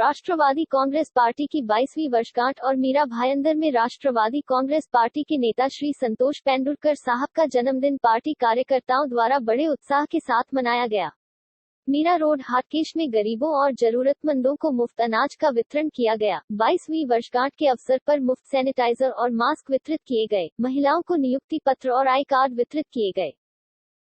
राष्ट्रवादी Congress party की 22वीं वर्षगांठ और मीरा भाईंदर में राष्ट्रवादी कांग्रेस पार्टी के नेता श्री संतोष पेंडुलकर साहब का जन्मदिन पार्टी कार्यकर्ताओं द्वारा बड़े उत्साह के साथ मनाया गया। मीरा रोड हाटकेश में गरीबों और जरूरतमंदों को मुफ्त अनाज का वितरण किया गया। 22वीं वर्षगांठ के अवसर पर मुफ्त सैनिटाइजर और मास्क वितरित किए गए। महिलाओं को नियुक्ति पत्र और आई कार्ड वितरित किए गए।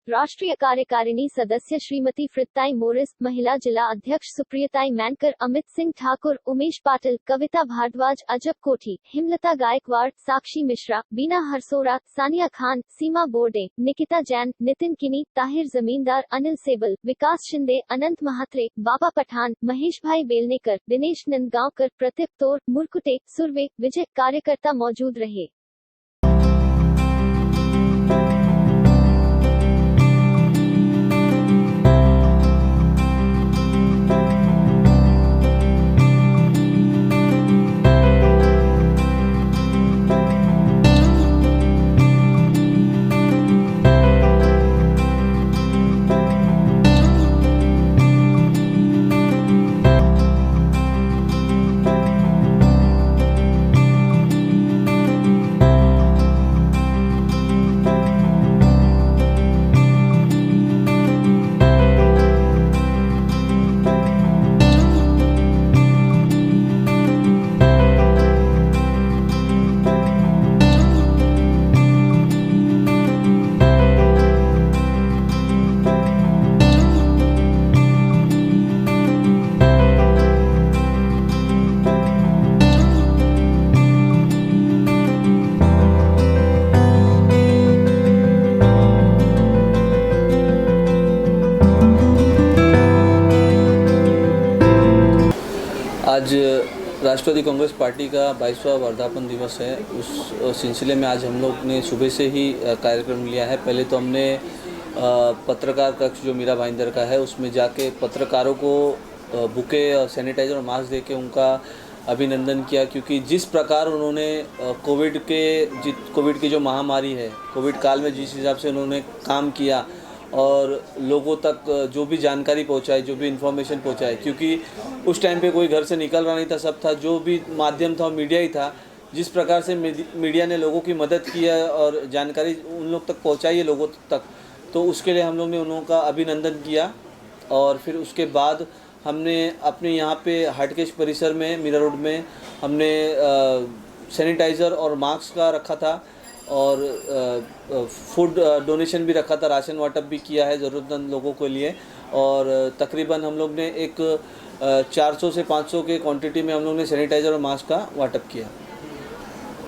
राष्ट्रीय कार्यकारिणी सदस्य श्रीमती फ्रिताई मोरिस, महिला जिला अध्यक्ष सुप्रियताई मैनकर, अमित सिंह ठाकुर, उमेश पाटिल, कविता भारद्वाज, अजब कोठी, हिमलता गायकवाड़, साक्षी मिश्रा, बीना हरसोरा, सानिया खान, सीमा बोर्डे, निकिता जैन, नितिन किनी, ताहिर जमींदार, अनिल सेबल, विकास शिंदे, अनंत महात्रे, बाबा पठान, महेश भाई बेलनेकर, दिनेश नंदगांवकर, प्रतीप तोर, मुरकुटे, सुरवे, विजय कार्यकर्ता मौजूद रहे। आज राष्ट्रवादी कांग्रेस पार्टी का 22वां वर्धापन दिवस है। उस सिलसिले में आज हम लोग ने सुबह से ही कार्यक्रम लिया है। पहले तो हमने पत्रकार कक्ष जो मीरा भाईंदर का है उसमें जाके पत्रकारों को बुके, सैनिटाइजर और मास्क देके उनका अभिनंदन किया, क्योंकि जिस प्रकार उन्होंने कोविड की जो महामारी है, कोविड काल में जिस हिसाब से उन्होंने काम किया और लोगों तक जो भी जानकारी पहुंचाई, जो भी इन्फॉर्मेशन पहुंचाई, क्योंकि उस टाइम पे कोई घर से निकल रहा नहीं था, सब था, जो भी माध्यम था मीडिया ही था। जिस प्रकार से मीडिया ने लोगों की मदद की है और जानकारी उन लोग तक पहुंचाई है लोगों तक, तो उसके लिए हम लोग ने उन लोगों का अभिनंदन किया। और फिर उसके बाद हमने अपने यहाँ पे हाटकेश परिसर में मीरा रोड में हमने सैनिटाइज़र और मास्क का रखा था और फूड डोनेशन भी रखा था, राशन वाटप भी किया है ज़रूरतमंद लोगों के लिए। और तकरीबन हम लोग ने एक 400 से 500 के क्वांटिटी में हम लोग ने सैनिटाइज़र और मास्क का वाटप किया।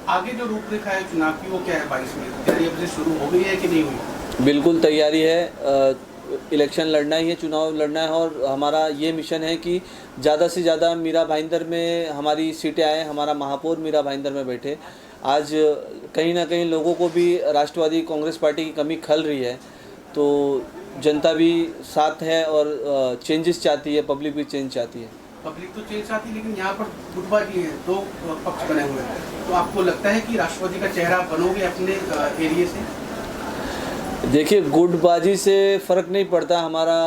आगे जो रूपरेखा है चुनाव की वो क्या है? 22 में तैयारी अब से शुरू हो गई है कि नहीं हुई? बिल्कुल तैयारी है। इलेक्शन लड़ना ही है, चुनाव लड़ना है और हमारा ये मिशन है कि ज़्यादा से ज़्यादा मीरा भाईंदर में हमारी सीटें आए, हमारा महापौर मीरा भाईंदर में बैठे। आज कहीं ना कहीं लोगों को भी राष्ट्रवादी कांग्रेस पार्टी की कमी खल रही है, तो जनता भी साथ है और चेंजेस चाहती है, पब्लिक भी चेंज चाहती है। पब्लिक तो चेंज चाहती है, लेकिन यहाँ पर गुटबाजी है, दो पक्ष बने हुए हैं। तो आपको लगता है कि राष्ट्रवादी का चेहरा बनोगे अपने एरिया से? देखिए, गुटबाजी से फ़र्क नहीं पड़ता। हमारा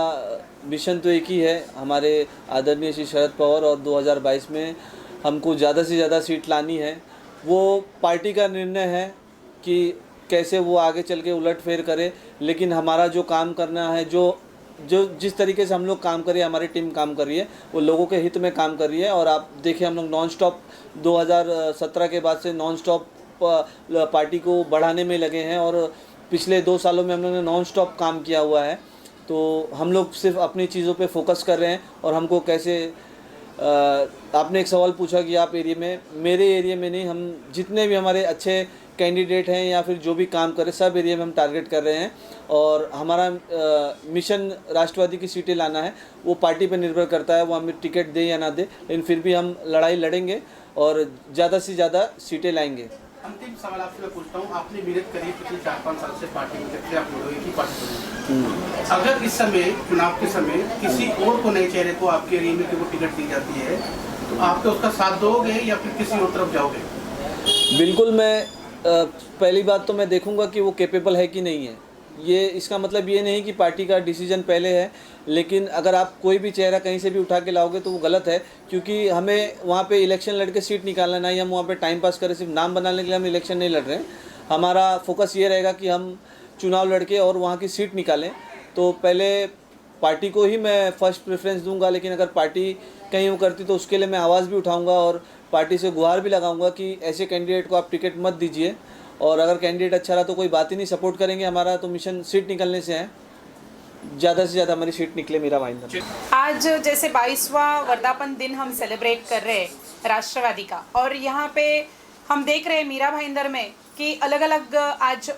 मिशन तो एक ही है, हमारे आदरणीय श्री शरद पवार, और 2022 में हमको ज़्यादा से ज़्यादा सीट लानी है। वो पार्टी का निर्णय है कि कैसे वो आगे चल के उलटफेर करे, लेकिन हमारा जो काम करना है, जो जिस तरीके से हम लोग काम करिए, हमारी टीम काम कर रही है, वो लोगों के हित में काम कर रही है। और आप देखिए, हम लोग नॉन स्टॉप 2017 के बाद से नॉन स्टॉप पार्टी को बढ़ाने में लगे हैं और पिछले 2 सालों में हम लोगों ने नॉन स्टॉप काम किया हुआ है। तो हम लोग सिर्फ अपनी चीज़ों पे फोकस कर रहे हैं और हमको कैसे आपने एक सवाल पूछा कि आप एरिया में, मेरे एरिया में नहीं, हम जितने भी हमारे अच्छे कैंडिडेट हैं या फिर जो भी काम कर रहे हैं, सब एरिया में हम टारगेट कर रहे हैं। और हमारा मिशन राष्ट्रवादी की सीटें लाना है, वो पार्टी पर निर्भर करता है, वो हमें टिकट दे या ना दे, लेकिन फिर भी हम लड़ाई लड़ेंगे और ज़्यादा से ज़्यादा सीटें लाएंगे। अंतिम सवाल आपसे मैं पूछता हूँ, आपने मेहनत करी पिछले 4-5 साल से पार्टी में, जब से आप लोगों की पार्टी, अगर इस समय चुनाव के समय किसी और को नए चेहरे को आपके एरिया में वो टिकट दी जाती है, तो आप तो उसका साथ दोगे या फिर किसी और तरफ जाओगे? बिल्कुल, मैं पहली बात तो मैं देखूंगा कि वो कैपेबल है कि नहीं है। ये इसका मतलब ये नहीं कि पार्टी का डिसीजन पहले है, लेकिन अगर आप कोई भी चेहरा कहीं से भी उठा के लाओगे तो वो गलत है, क्योंकि हमें वहाँ पे इलेक्शन लड़ के सीट निकालना नहीं, हम वहाँ पे टाइम पास करें, सिर्फ नाम बनाने के लिए हम इलेक्शन नहीं लड़ रहे हैं। हमारा फोकस ये रहेगा कि हम चुनाव लड़के और वहाँ की सीट निकालें। तो पहले पार्टी को ही मैं फर्स्ट प्रेफरेंस दूंगा, लेकिन अगर पार्टी कहीं वो करती तो उसके लिए मैं आवाज़ भी उठाऊंगा और पार्टी से गुहार भी लगाऊंगा कि ऐसे कैंडिडेट को आप टिकट मत दीजिए। और अगर कैंडिडेट अच्छा रहा तो कोई बात ही नहीं, सपोर्ट करेंगे। हमारा तो मिशन सीट निकलने से है, ज़्यादा से ज़्यादा हमारी सीट निकले मीरा भाईंदर। आज जैसे 22वां वर्धापन दिन हम सेलिब्रेट कर रहे हैं राष्ट्रवादी का, और यहाँ पे हम देख रहे हैं मीरा भाईंदर में कि अलग अलग आज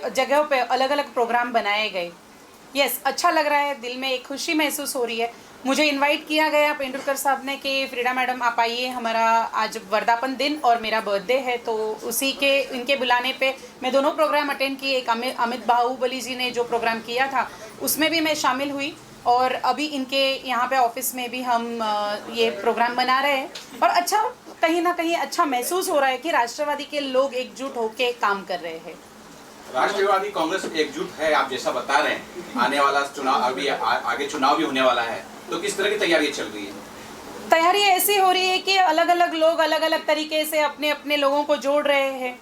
जगहों पे अलग अलग प्रोग्राम बनाए गए। यस, अच्छा लग रहा है, दिल में एक खुशी महसूस हो रही है। मुझे इनवाइट किया गया पेंडुलकर साहब ने कि फ्रीडा मैडम आप आइए, हमारा आज वर्धापन दिन और मेरा बर्थडे है, तो उसी के इनके बुलाने पे मैं दोनों प्रोग्राम अटेंड किए। एक अमित बाहुबली जी ने जो प्रोग्राम किया था उसमें भी मैं शामिल हुई, और अभी इनके यहाँ पे ऑफिस में भी हम ये प्रोग्राम बना रहे हैं। और अच्छा, कहीं ना कहीं अच्छा महसूस हो रहा है कि राष्ट्रवादी के लोग एकजुट होकर काम कर रहे हैं। राष्ट्रवादी कांग्रेस एकजुट है, आप जैसा बता रहे हैं। आने वाला चुनाव, अभी आगे चुनाव भी होने वाला है, तो किस तरह की तैयारी चल रही है? तैयारी ऐसी हो रही है कि अलग अलग लोग अलग अलग तरीके से अपने अपने लोगों को जोड़ रहे हैं।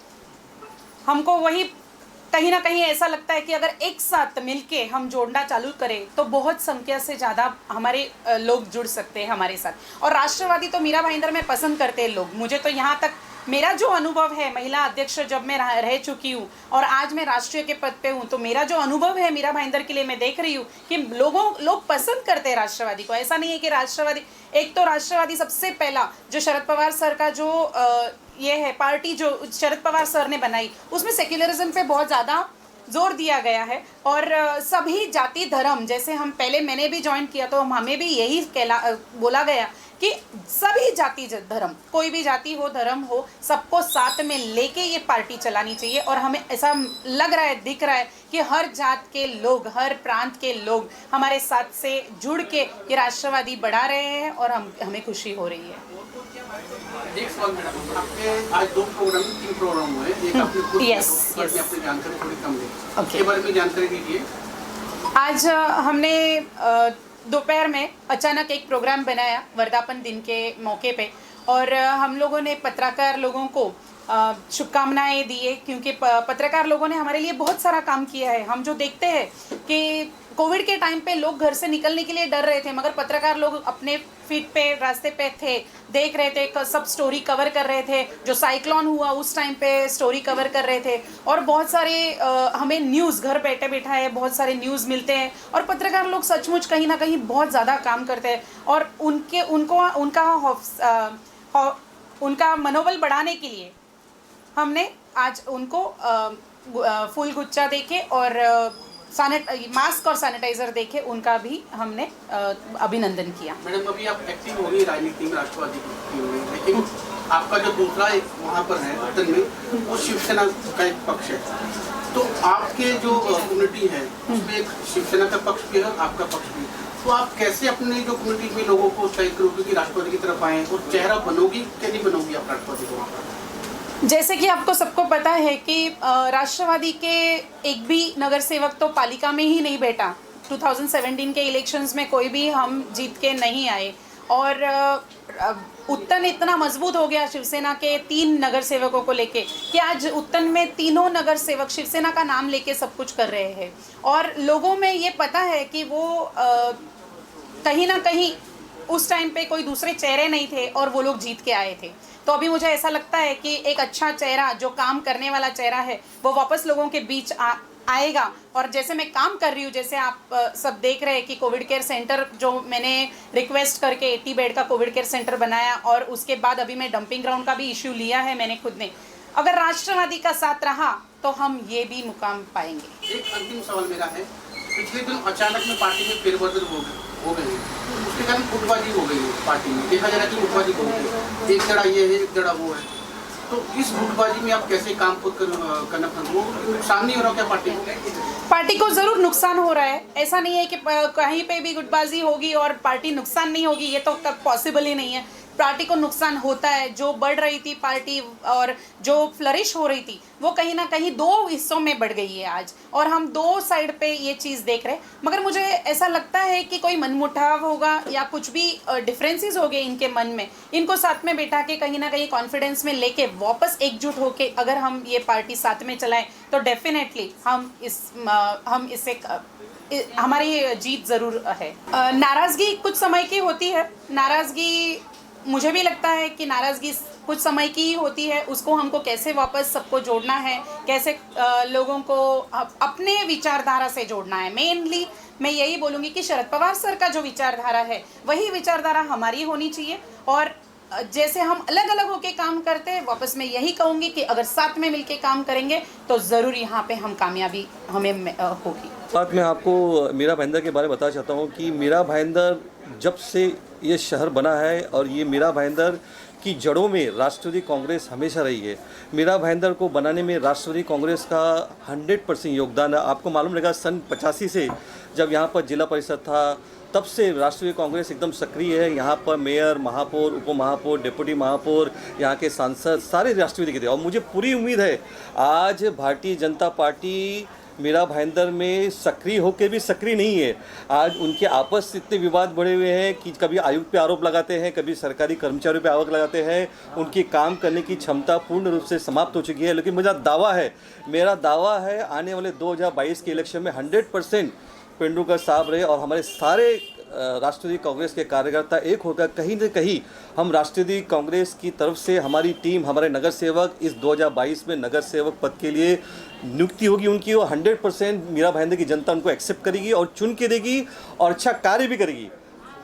हमको वही कहीं ना कहीं ऐसा लगता है कि अगर एक साथ मिलके हम जोड़ना चालू करें तो बहुत संख्या से ज़्यादा हमारे लोग जुड़ सकते हैं हमारे साथ। और राष्ट्रवादी तो मीरा भाईंदर में पसंद करते हैं लोग। मुझे तो यहाँ तक मेरा जो अनुभव है, महिला अध्यक्ष जब मैं रह चुकी हूँ और आज मैं राष्ट्रीय के पद पे हूँ, तो मेरा जो अनुभव है मीरा भाईंदर के लिए मैं देख रही हूँ कि लोग पसंद करते हैं राष्ट्रवादी को। ऐसा नहीं है कि राष्ट्रवादी, एक तो राष्ट्रवादी सबसे पहला जो शरद पवार सर का जो ये है पार्टी जो शरद पवार सर ने बनाई, उसमें सेक्युलरिज्म पे बहुत ज़्यादा जोर दिया गया है। और सभी जाति धर्म, जैसे हम पहले मैंने भी ज्वाइन किया तो हमें भी यही बोला गया कि सभी जाति धर्म, कोई भी जाति हो धर्म हो, सबको साथ में लेके ये पार्टी चलानी चाहिए। और हमें ऐसा लग रहा है, दिख रहा है कि हर जात के लोग, हर प्रांत के लोग हमारे साथ से जुड़ के ये राष्ट्रवादी बढ़ा रहे हैं और हमें खुशी हो रही है। एक सवाल मैडम, आपके आज 2 प्रोग्राम 3 प्रोग्राम हुए, एक आपने खुद अपनी जानकारी थोड़ी कम दी, इसके बारे में जानकारी दीजिए। आज हमने दोपहर में अचानक एक प्रोग्राम बनाया वर्धापन दिन के मौके पे, और हम लोगों ने पत्रकार लोगों को शुभकामनाएं दिए, क्योंकि पत्रकार लोगों ने हमारे लिए बहुत सारा काम किया है। हम जो देखते हैं कि कोविड के टाइम पे लोग घर से निकलने के लिए डर रहे थे, मगर पत्रकार लोग अपने फीट पे, रास्ते पे थे, देख रहे थे, सब स्टोरी कवर कर रहे थे। जो साइक्लोन हुआ उस टाइम पे स्टोरी कवर कर रहे थे, और बहुत सारे हमें न्यूज़ घर बैठे बैठाए बहुत सारे न्यूज़ मिलते हैं। और पत्रकार लोग सचमुच कहीं ना कहीं बहुत ज़्यादा काम करते हैं, और उनका मनोबल बढ़ाने के लिए हमने आज उनको फूल गुच्छा देके और मास्क और सैनिटाइजर देके उनका भी हमने अभिनंदन किया। मैडम, अभी आप एक्टिव हो गई राजनीति में, राष्ट्रवादी में, लेकिन आपका जो दूसरा एक वहाँ पर है उत्तर में, वो शिवसेना का एक पक्ष है। तो आपके जो कम्युनिटी है उसमें एक शिवसेना का पक्ष भी है, आपका पक्ष भी। तो आप कैसे अपने जो कम्युनिटी में लोगों को उत्साहित करोगे कि राष्ट्रवादी की तरफ आए, और चेहरा बनोगी क्या नहीं बनोगी आप राष्ट्रवादी को वहाँ पर? जैसे कि आपको सबको पता है कि राष्ट्रवादी के एक भी नगर सेवक तो पालिका में ही नहीं बैठा। 2017 के इलेक्शंस में कोई भी हम जीत के नहीं आए, और उत्तन इतना मजबूत हो गया शिवसेना के 3 नगर सेवकों को लेके कि आज उत्तन में तीनों नगर सेवक शिवसेना का नाम लेके सब कुछ कर रहे हैं। और लोगों में ये पता है कि वो कहीं ना कहीं उस टाइम पे कोई दूसरे चेहरे नहीं थे और वो लोग जीत के आए थे। तो अभी मुझे ऐसा लगता है कि एक अच्छा चेहरा, जो काम करने वाला चेहरा है, वो वापस लोगों के बीच आएगा। और जैसे मैं काम कर रही हूँ, जैसे आप सब देख रहे हैं कि कोविड केयर सेंटर जो मैंने रिक्वेस्ट करके 80 बेड का कोविड केयर सेंटर बनाया, और उसके बाद अभी मैं डंपिंग ग्राउंड का भी इश्यू लिया है मैंने खुद ने। अगर राष्ट्रवादी का साथ रहा तो हम ये भी मुकाम पाएंगे। एक अंतिम सवाल मेरा है, पिछले दिन अचानक में पार्टी में फेरबदल हो गई, उसके कारण गुटबाजी हो गई पार्टी में। देखा जा रहा है कि गुटबाजी हो गई, एक जड़ा ये है, एक जड़ा वो है। तो इस गुटबाजी में आप कैसे काम खुद करना पसंद, वो नुकसान नहीं हो रहा क्या पार्टी को? पार्टी को ज़रूर नुकसान हो रहा है। ऐसा नहीं है कि कहीं पे भी गुटबाजी होगी और पार्टी नुकसान नहीं होगी, ये तो पॉसिबल ही नहीं है। पार्टी को नुकसान होता है। जो बढ़ रही थी पार्टी और जो फ्लरिश हो रही थी वो कहीं ना कहीं दो हिस्सों में बढ़ गई है आज, और हम दो साइड पे ये चीज़ देख रहे हैं। मगर मुझे ऐसा लगता है कि कोई मनमुटाव होगा या कुछ भी डिफरेंसेस हो गए इनके मन में, इनको साथ में बैठा के कहीं ना कहीं कॉन्फिडेंस में लेके वापस एकजुट होके अगर हम ये पार्टी साथ में चलाएं तो डेफिनेटली हम इससे हमारी जीत ज़रूर है। नाराज़गी कुछ समय की होती है, नाराज़गी मुझे भी लगता है कि नाराज़गी कुछ समय की ही होती है, उसको हमको कैसे वापस सबको जोड़ना है, कैसे लोगों को अपने विचारधारा से जोड़ना है। मेनली मैं यही बोलूँगी कि शरद पवार सर का जो विचारधारा है वही विचारधारा हमारी होनी चाहिए, और जैसे हम अलग अलग होके काम करते हैं वापस मैं यही कहूँगी कि अगर साथ में मिलके काम करेंगे तो ज़रूर यहाँ पे हम कामयाबी हमें होगी। बात मैं आपको मीरा भाईंदर के बारे में बताना चाहता हूँ कि मीरा भाईंदर जब से ये शहर बना है और ये मीरा भाईंदर की जड़ों में राष्ट्रवादी कांग्रेस हमेशा रही है। मीरा भाईंदर को बनाने में राष्ट्रवादी कांग्रेस का 100% योगदान है। आपको मालूम रहेगा सन 85 से जब यहाँ पर जिला परिषद था तब से राष्ट्रीय कांग्रेस एकदम सक्रिय है। यहाँ पर मेयर, महापौर, उप महापौर, डिप्टी महापौर, यहाँ के सांसद सारे राष्ट्रवादी के थे, और मुझे पूरी उम्मीद है आज भारतीय जनता पार्टी मीरा भाईंदर में सक्रिय होकर भी सक्रिय नहीं है। आज उनके आपस इतने विवाद बढ़े हुए हैं कि कभी आयुक्त पे आरोप लगाते हैं, कभी सरकारी कर्मचारियों पे आरोप लगाते हैं। उनकी काम करने की क्षमता पूर्ण रूप से समाप्त हो चुकी है। लेकिन मेरा दावा है आने वाले 2022 के इलेक्शन में 100% पेंडुलकर साहब रहे और हमारे सारे राष्ट्रवादी कांग्रेस के कार्यकर्ता एक होकर कहीं न कहीं हम राष्ट्रवादी कांग्रेस की तरफ से हमारी टीम, हमारे नगर सेवक इस 2022 में नगर सेवक पद के लिए नियुक्ति होगी उनकी, और 100% मीरा भाईंदर की जनता उनको एक्सेप्ट करेगी और चुन के देगी और अच्छा कार्य भी करेगी।